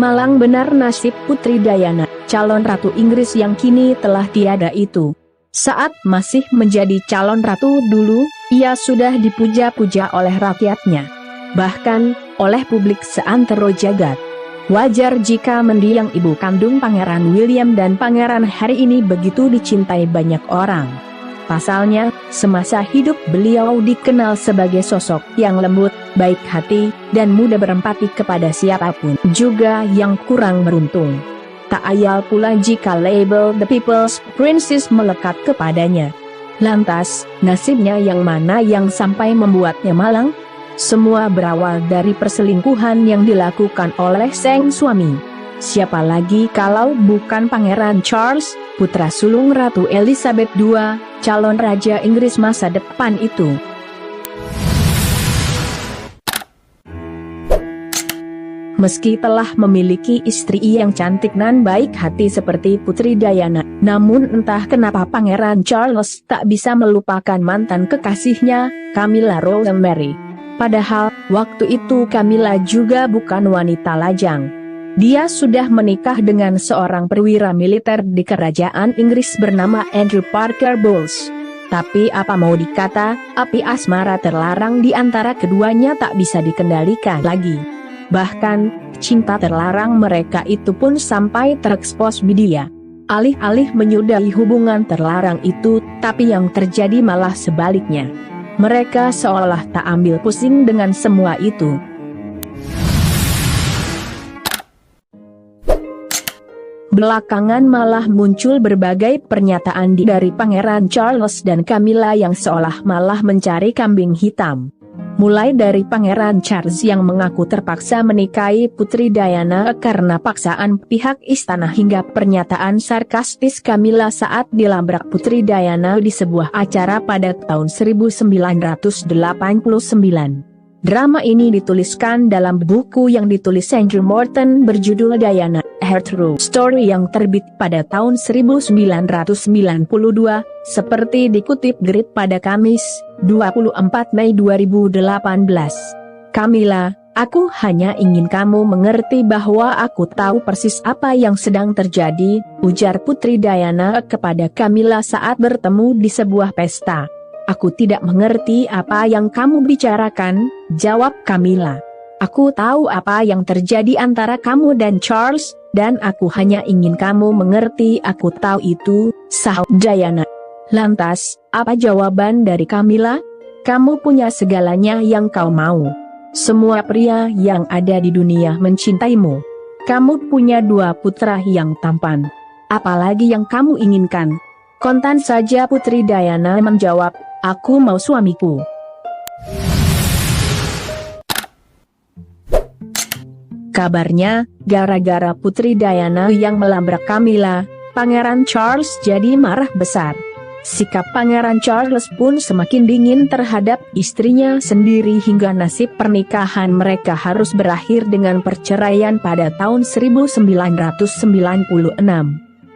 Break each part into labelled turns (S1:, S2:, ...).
S1: malang benar nasib Putri Diana, calon Ratu Inggris yang kini telah tiada itu. Saat masih menjadi calon ratu dulu, ia sudah dipuja-puja oleh rakyatnya. Bahkan, oleh publik seantero jagat. Wajar jika mendiang ibu kandung Pangeran William dan Pangeran Harry ini begitu dicintai banyak orang. Pasalnya, semasa hidup beliau dikenal sebagai sosok yang lembut, baik hati, dan mudah berempati kepada siapapun juga yang kurang beruntung. Tak ayal pula jika label The People's Princess melekat kepadanya. Lantas, nasibnya yang mana yang sampai membuatnya malang? Semua berawal dari perselingkuhan yang dilakukan oleh sang suami. Siapa lagi kalau bukan Pangeran Charles, putra sulung Ratu Elizabeth II, calon Raja Inggris masa depan itu. Meski telah memiliki istri yang cantik dan baik hati seperti Putri Diana, namun entah kenapa Pangeran Charles tak bisa melupakan mantan kekasihnya, Camilla Rosemary. Padahal, waktu itu Camilla juga bukan wanita lajang. Dia sudah menikah dengan seorang perwira militer di kerajaan Inggris bernama Andrew Parker Bowles. Tapi apa mau dikata, api asmara terlarang di antara keduanya tak bisa dikendalikan lagi. Bahkan, cinta terlarang mereka itu pun sampai terekspos media. Alih-alih menyudahi hubungan terlarang itu, tapi yang terjadi malah sebaliknya. Mereka seolah tak ambil pusing dengan semua itu. Belakangan malah muncul berbagai pernyataan dari Pangeran Charles dan Camilla yang seolah malah mencari kambing hitam. Mulai dari Pangeran Charles yang mengaku terpaksa menikahi Putri Diana karena paksaan pihak istana hingga pernyataan sarkastis Camilla saat dilabrak Putri Diana di sebuah acara pada tahun 1989. Drama ini dituliskan dalam buku yang ditulis Andrew Morton berjudul Diana, Her True Story yang terbit pada tahun 1992, seperti dikutip Grit pada Kamis, 24 Mei 2018. Camilla, aku hanya ingin kamu mengerti bahwa aku tahu persis apa yang sedang terjadi, ujar Putri Diana kepada Camilla saat bertemu di sebuah pesta. Aku tidak mengerti apa yang kamu bicarakan, jawab Camilla. Aku tahu apa yang terjadi antara kamu dan Charles, dan aku hanya ingin kamu mengerti aku tahu itu, sahut Diana. Lantas, apa jawaban dari Camilla? Kamu punya segalanya yang kau mau. Semua pria yang ada di dunia mencintaimu. Kamu punya 2 putra yang tampan. Apalagi yang kamu inginkan? Kontan saja Putri Diana menjawab, aku mau suamiku. Kabarnya, gara-gara Putri Diana yang melabrak Camilla, Pangeran Charles jadi marah besar. Sikap Pangeran Charles pun semakin dingin terhadap istrinya sendiri hingga nasib pernikahan mereka harus berakhir dengan perceraian pada tahun 1996.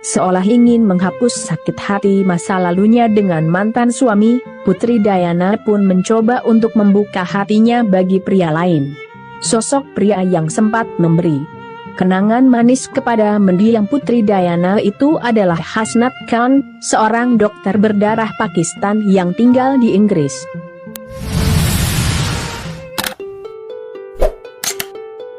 S1: Seolah ingin menghapus sakit hati masa lalunya dengan mantan suami, Putri Diana pun mencoba untuk membuka hatinya bagi pria lain. Sosok pria yang sempat memberi kenangan manis kepada mendiang Putri Diana itu adalah Hasnat Khan, seorang dokter berdarah Pakistan yang tinggal di Inggris.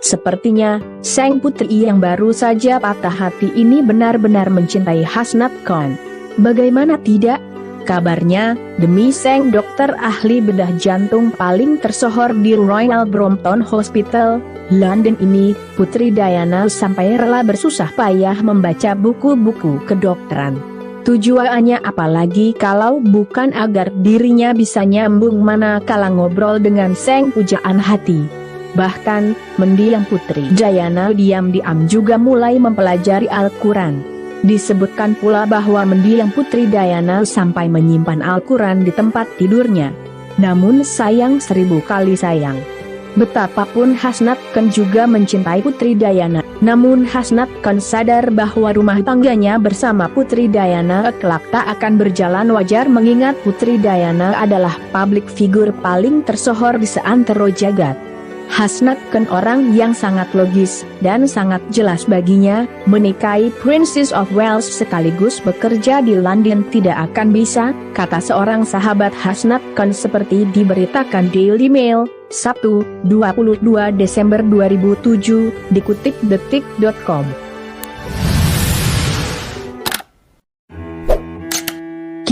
S1: Sepertinya, sang putri yang baru saja patah hati ini benar-benar mencintai Hasnat Khan. Bagaimana tidak? Kabarnya, demi sang dokter ahli bedah jantung paling tersohor di Royal Brompton Hospital, London ini, Putri Diana sampai rela bersusah payah membaca buku-buku kedokteran. Tujuannya apalagi kalau bukan agar dirinya bisa nyambung manakala ngobrol dengan sang pujaan hati. Bahkan, mendiang Putri Diana diam-diam juga mulai mempelajari Al-Quran. Disebutkan pula bahwa mendiang Putri Diana sampai menyimpan Al-Quran di tempat tidurnya. Namun sayang 1000 kali sayang. Betapapun Hasnat Khan juga mencintai Putri Diana, namun Hasnat Khan sadar bahwa rumah tangganya bersama Putri Diana kelak tak akan berjalan wajar mengingat Putri Diana adalah publik figur paling tersohor di seantero jagat. Hasnat kan orang yang sangat logis, dan sangat jelas baginya, menikahi Princess of Wales sekaligus bekerja di London tidak akan bisa, kata seorang sahabat Hasnat Khan seperti diberitakan Daily Mail, Sabtu, 22 Desember 2007, dikutip detik.com.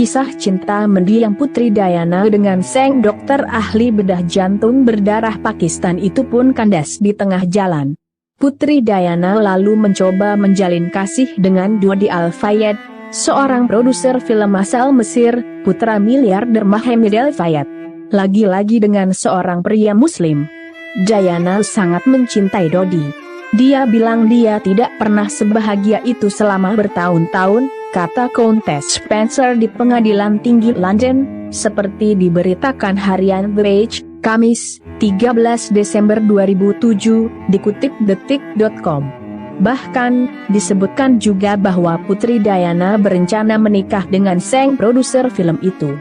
S1: Kisah cinta mendiang Putri Diana dengan sang dokter ahli bedah jantung berdarah Pakistan itu pun kandas di tengah jalan. Putri Diana lalu mencoba menjalin kasih dengan Dodi Al-Fayed, seorang produser film asal Mesir, putra miliarder Mohammed Al-Fayed. Lagi-lagi dengan seorang pria Muslim. Diana sangat mencintai Dodi. Dia bilang dia tidak pernah sebahagia itu selama bertahun-tahun, kata Countess Spencer di Pengadilan Tinggi London, seperti diberitakan harian The Age, Kamis, 13 Desember 2007, dikutip detik.com. Bahkan, disebutkan juga bahwa Putri Diana berencana menikah dengan sang produser film itu.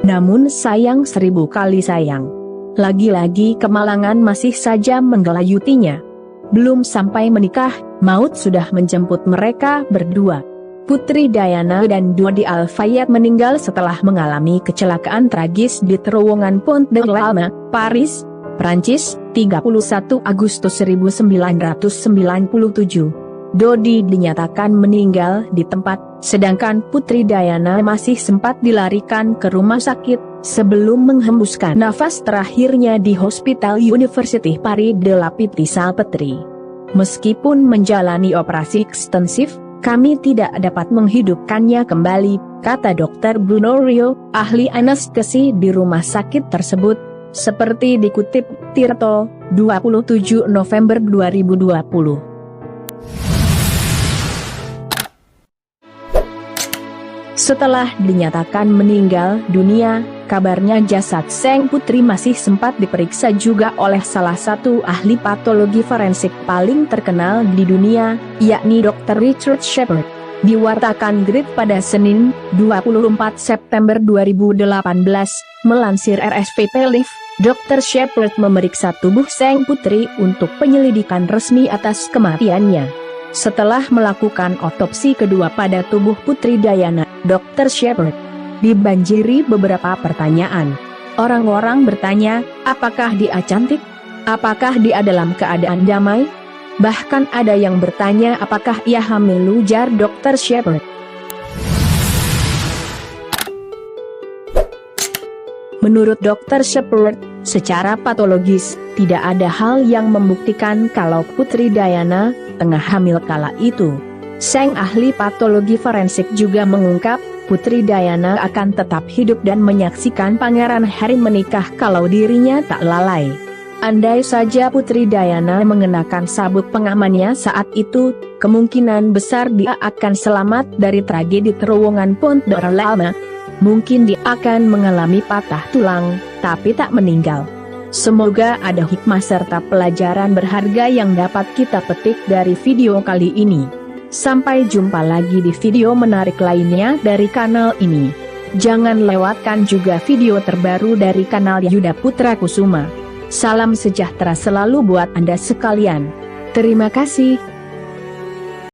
S1: Namun sayang 1000 kali sayang. Lagi-lagi kemalangan masih saja menggelayutinya. Belum sampai menikah, maut sudah menjemput mereka berdua. Putri Diana dan Dodi Al-Fayed meninggal setelah mengalami kecelakaan tragis di terowongan Pont de l'Alma, Paris, Prancis, 31 Agustus 1997. Dodi dinyatakan meninggal di tempat, sedangkan Putri Diana masih sempat dilarikan ke rumah sakit, sebelum menghembuskan nafas terakhirnya di Hospital University Paris de la Petite-Salpêtrière. Meskipun menjalani operasi ekstensif, kami tidak dapat menghidupkannya kembali, kata Dr. Bruno Rio, ahli anestesi di rumah sakit tersebut, seperti dikutip Tirto, 27 November 2020. Setelah dinyatakan meninggal dunia, kabarnya jasad sang putri masih sempat diperiksa juga oleh salah satu ahli patologi forensik paling terkenal di dunia, yakni Dr. Richard Shepard. Diwartakan Grid pada Senin, 24 September 2018, melansir RSVP Live, Dr. Shepard memeriksa tubuh sang putri untuk penyelidikan resmi atas kematiannya. Setelah melakukan otopsi kedua pada tubuh Putri Diana, Dr. Shepard dibanjiri beberapa pertanyaan. Orang-orang bertanya, apakah dia cantik? Apakah dia dalam keadaan damai? Bahkan ada yang bertanya apakah ia hamil, ujar Dr. Shepard. Menurut Dr. Shepard, secara patologis, tidak ada hal yang membuktikan kalau Putri Diana tengah hamil kala itu. Sang ahli patologi forensik juga mengungkap, Putri Diana akan tetap hidup dan menyaksikan Pangeran Harry menikah kalau dirinya tak lalai. Andai saja Putri Diana mengenakan sabuk pengamannya saat itu, kemungkinan besar dia akan selamat dari tragedi terowongan Pont de l'Alma. Mungkin dia akan mengalami patah tulang, tapi tak meninggal. Semoga ada hikmah serta pelajaran berharga yang dapat kita petik dari video kali ini. Sampai jumpa lagi di video menarik lainnya dari kanal ini. Jangan lewatkan juga video terbaru dari kanal Yuda Putra Kusuma. Salam sejahtera selalu buat Anda sekalian. Terima kasih.